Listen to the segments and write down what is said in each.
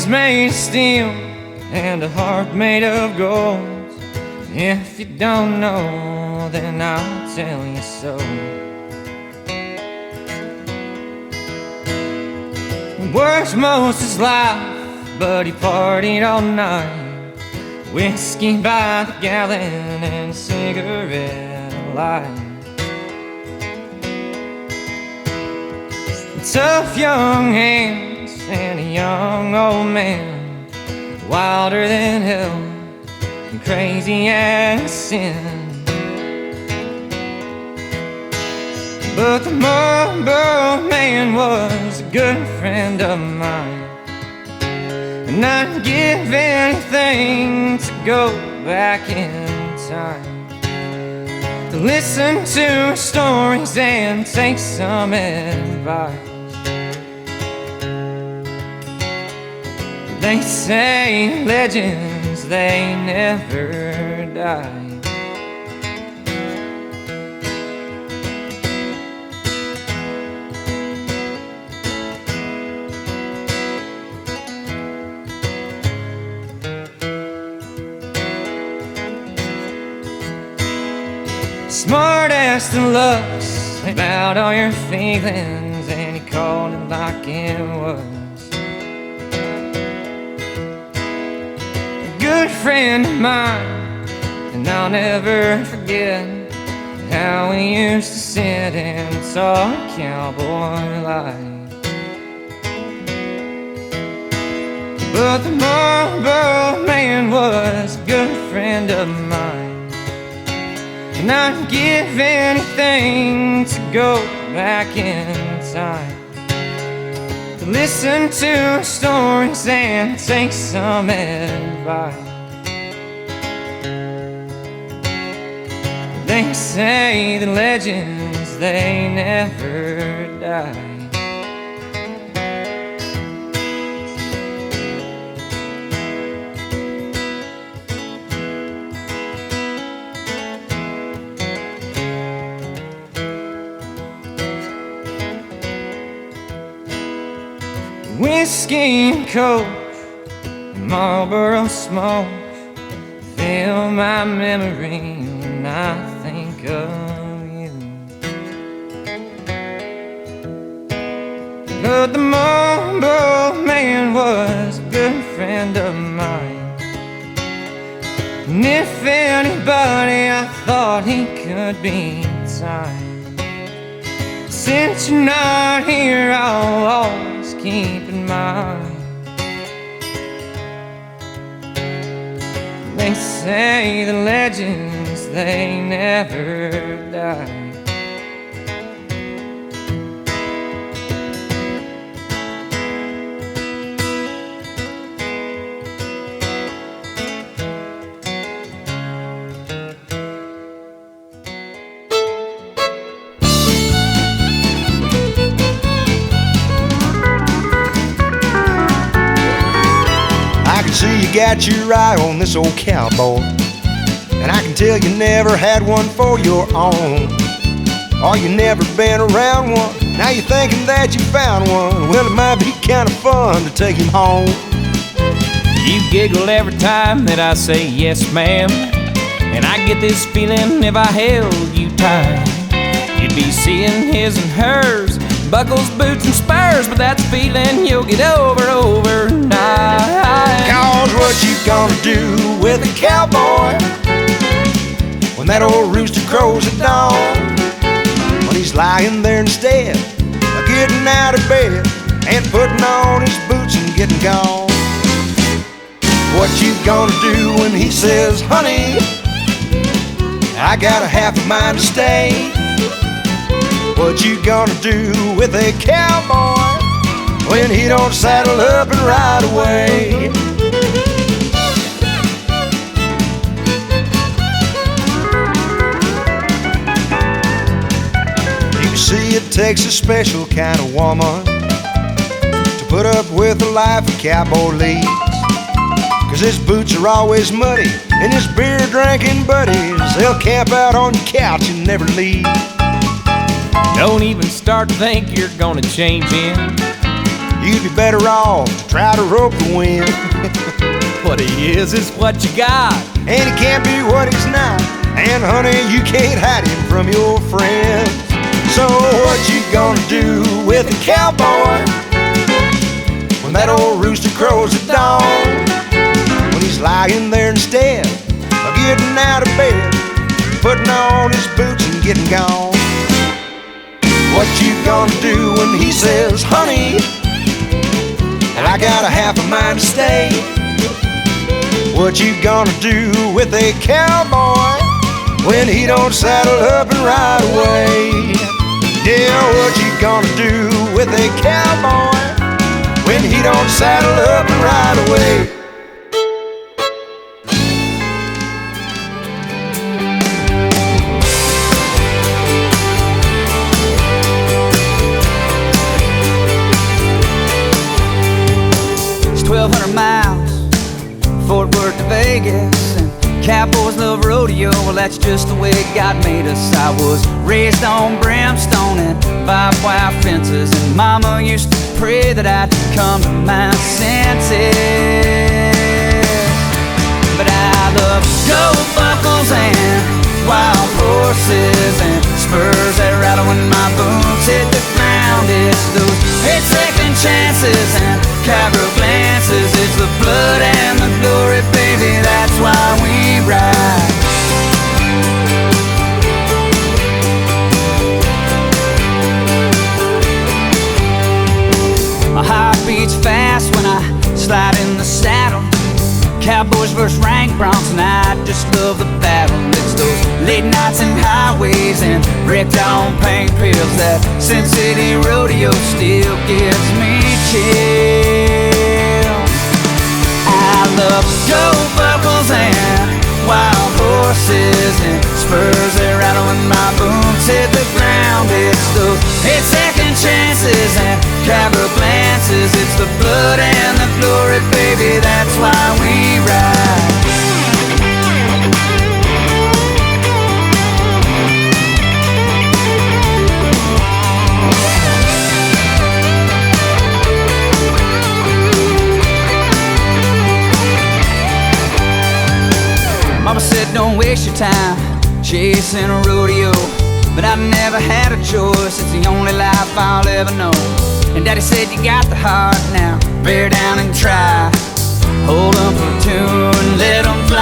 hands made of steel and a heart made of gold. If you don't know, then I'll tell you so. He worked most his life, but he partied all night. Whiskey by the gallon and a cigarette alight. Tough young hands and a young old man, wilder than hell and crazy as sin. But the Marlboro Man was a good friend of mine, and I'd give anything to go back in time, to listen to his stories and take some advice. They say legends, they never die. Smart ass deluxe about all your feelings, and he called it like it was. Good friend of mine, and I'll never forget how we used to sit and talk cowboy life. But the Marlboro Man was a good friend of mine, and I'd give anything to go back in time, to listen to stories and take some advice. They say the legends, they never die. Whiskey and Coke and Marlboro smoke fill my memory when I think of you. But the Marlboro Man was a good friend of mine, and if anybody, I thought he could be time. Since you're not here, I'll always keep in mind. They say the legends, they never die. See, you got your eye on this old cowboy, and I can tell you never had one for your own. Or you never been around one, now you're thinking that you found one. Well, it might be kind of fun to take him home. You giggle every time that I say yes, ma'am, and I get this feeling if I held you tight, you'd be seeing his and hers, buckles, boots, and spurs, but that's a feeling you'll get over overnight. Cause what you gonna do with a cowboy when that old rooster crows at dawn? When he's lying there instead of getting out of bed and putting on his boots and getting gone. What you gonna do when he says, honey, I got a half a mind to stay? What you gonna do with a cowboy when he don't saddle up and ride away? You see, it takes a special kind of woman to put up with the life a cowboy leads. 'Cause his boots are always muddy and his beer drinking buddies, they'll camp out on your couch and never leave. Don't even start to think you're gonna change him. you'd be better off to try to rope the wind. What he is what you got. And he can't be what he's not. And honey, you can't hide him from your friends. So what you gonna do with a cowboy when that old rooster crows at dawn? When he's lying there instead of getting out of bed, putting on his boots and getting gone. What you gonna do when he says, honey, I got a half a mind to stay? What you gonna do with a cowboy when he don't saddle up and ride away? Yeah, what you gonna do with a cowboy when he don't saddle up and ride away? It's 1,200 miles, Fort Worth to Vegas, and cowboys love rodeo. Well, that's just the way God made us. I was raised on brimstone and barbed wire fences, and Mama used to pray that I'd come to my senses. But I love gold buckles and wild horses and spurs that rattle when my boots hit the ground. It's those 8-second chances and cowgirl glances. It's the blood and the glory, baby, that's why we ride. My heart beats fast when I slide in the saddle. Cowboys versus rank broncs, and I just love the battle. It's those late nights and highways and wrecked on pain pills that Sin City rodeo still gives me chills. I love gold buckles and wild horses and spurs that rattle when my boots hit the ground. It's those 8-second chances and cowgirl glances. It's the blood and the glory, baby, that's why we ride. Mama said don't waste your time chasing a rodeo, but I've never had a choice. It's the only life I'll ever know. And Daddy said you got the heart, now bear down and try. Hold on for two and let them fly.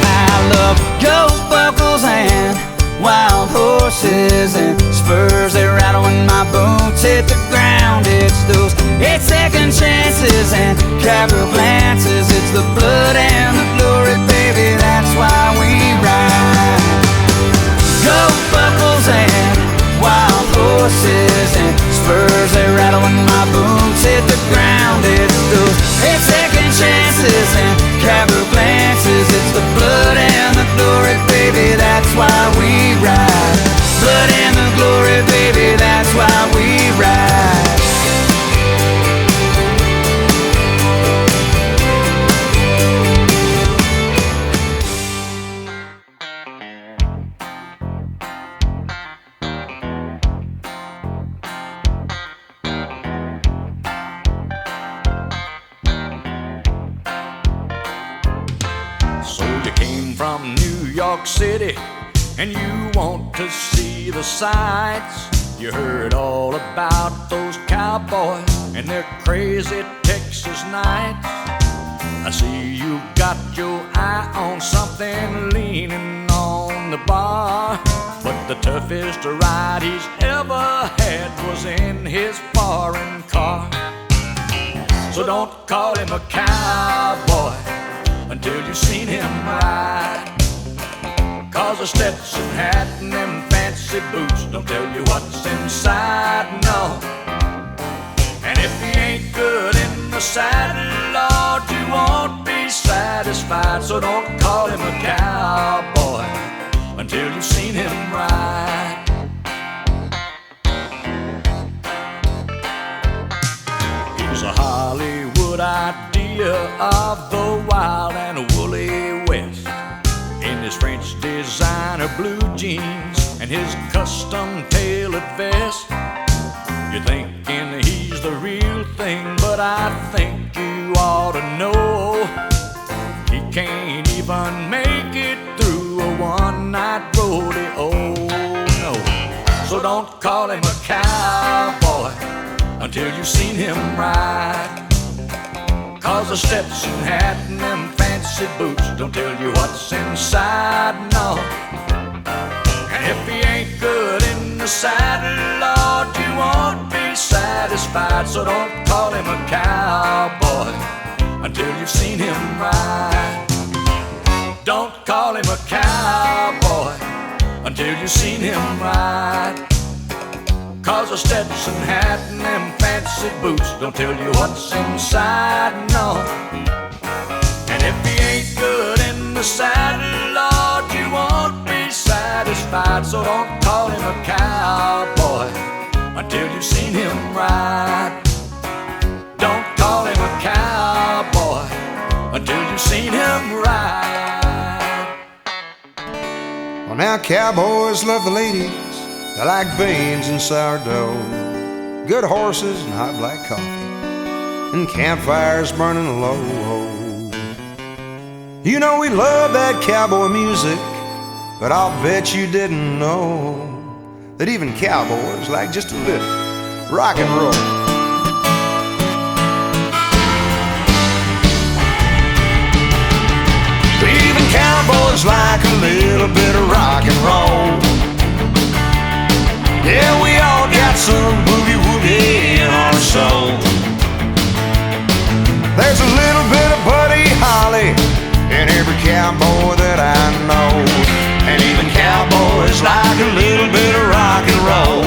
I love gold buckles and wild horses and spurs that rattle when my boots hit the ground. It's those 8-second chances and cowgirl glances. It's the blood and the glory, baby, that's why we ride. Gold buckles and wild horses and spurs that rattle when my boots hit the ground. It's those 8-second chances and cowgirl glances. It's the blood and the glory, baby, that's why we ride. Blood and the glory, baby, that's why we ride. So you came from New York City and you want to see the sights. You heard all about those cowboys and their crazy Texas nights. I see you got your eye on something leaning on the bar, but the toughest ride he's ever had was in his foreign car. So don't call him a cowboy until you've seen him ride, 'cause a Stetson hat and them fancy boots don't tell you what's inside, no. And if he ain't good in the saddle, Lord, you won't be satisfied. So don't call him a cowboy until you've seen him ride. He's a Hollywood idea of the wild and woolly West, in his French designer blue jeans and his custom tailored vest. You're thinking he's the real thing, but I think you ought to know he can't even make it through a one-night rodeo. No, so don't call him a cowboy until you've seen him ride. 'Cause the Stetson hat and them fancy boots don't tell you what's inside, no. And if he ain't good in the saddle, Lord, you won't be satisfied. So don't call him a cowboy until you've seen him ride. Don't call him a cowboy until you've seen him ride. 'Cause a Stetson hat and them fancy boots don't tell you what's inside, no. And if he ain't good in the saddle, Lord, you won't be satisfied. So don't call him a cowboy until you've seen him ride. Don't call him a cowboy until you've seen him ride. Well, now cowboys love the ladies. They like beans and sourdough, good horses and hot black coffee, and campfires burning low. You know we love that cowboy music, but I'll bet you didn't know that even cowboys like just a little rock and roll. Even cowboys like a little bit of rock and roll. Yeah, we all got some boogie-woogie in our soul. There's a little bit of Buddy Holly in every cowboy that I know. And even cowboys like a little bit of rock and roll.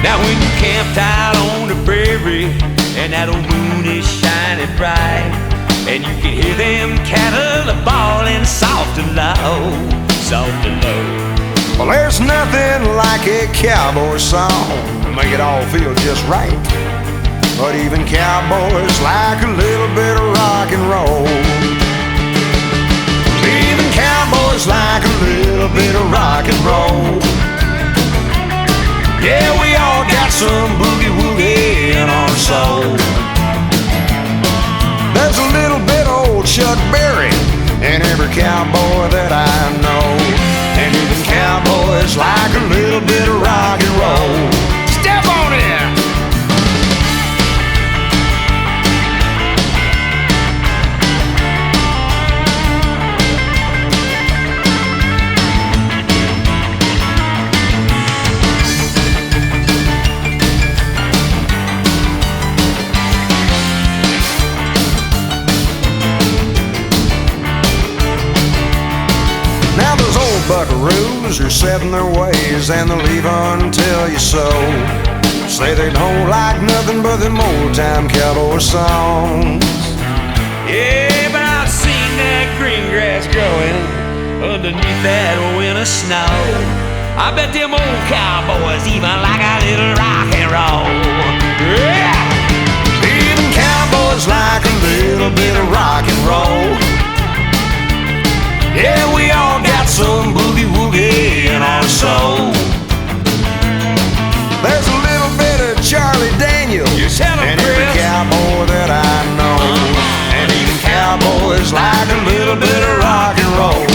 Now when you camped out on the prairie and that old moon is shining bright, and you can hear them cattle a-bawling soft and low, soft and low. Well, there's nothing like a cowboy song to make it all feel just right. But even cowboys like a little bit of rock and roll. Even cowboys like a little bit of rock and roll. Yeah, we all got some boogie-woogie in our soul. There's a little bit of old Chuck Berry in every cowboy that I know. And even cowboys like a little bit of rock and roll. Step on it! Buckaroos are set in their ways and they'll leave until you so. Say they don't like nothing but them old-time cowboy songs. Yeah, but I've seen that green grass growing underneath that winter snow. I bet them old cowboys even like a little rock and roll. Yeah! Even cowboys like a little bit of rock and roll. Yeah, we all got some boogie-woogie in our soul. There's a little bit of Charlie Daniels in every cowboy that I know. And even cowboys like a little bit of rock and roll.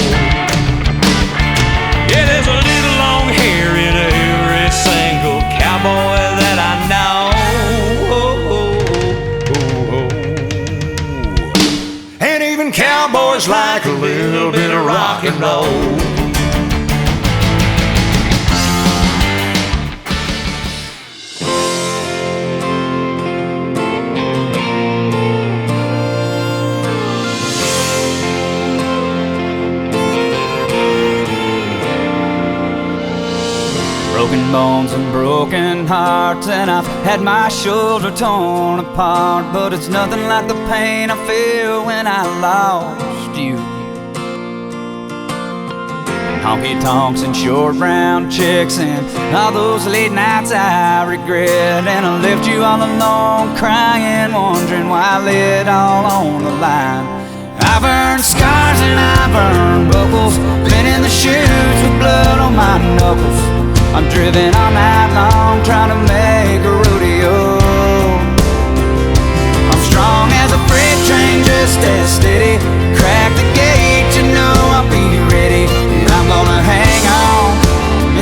Yeah, there's a little long hair in every single cowboy that I know. And even cowboys like a little bit of rock and roll. Broken bones and broken hearts, and I've had my shoulder torn apart, but it's nothing like the pain I feel when I lost you. Honky tonks and short brown chicks and all those late nights I regret, and I left you all alone crying, wondering why I let it all on the line. I've earned scars and I've earned buckles, been in the shoes with blood on my knuckles. I'm driven all night long trying to make a rodeo. I'm strong as a freight train, just as steady. Crack the gate, you know I'll be ready. And I'm gonna hang on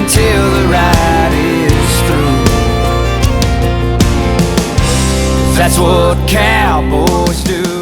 until the ride is through. 'Cause that's what cowboys do.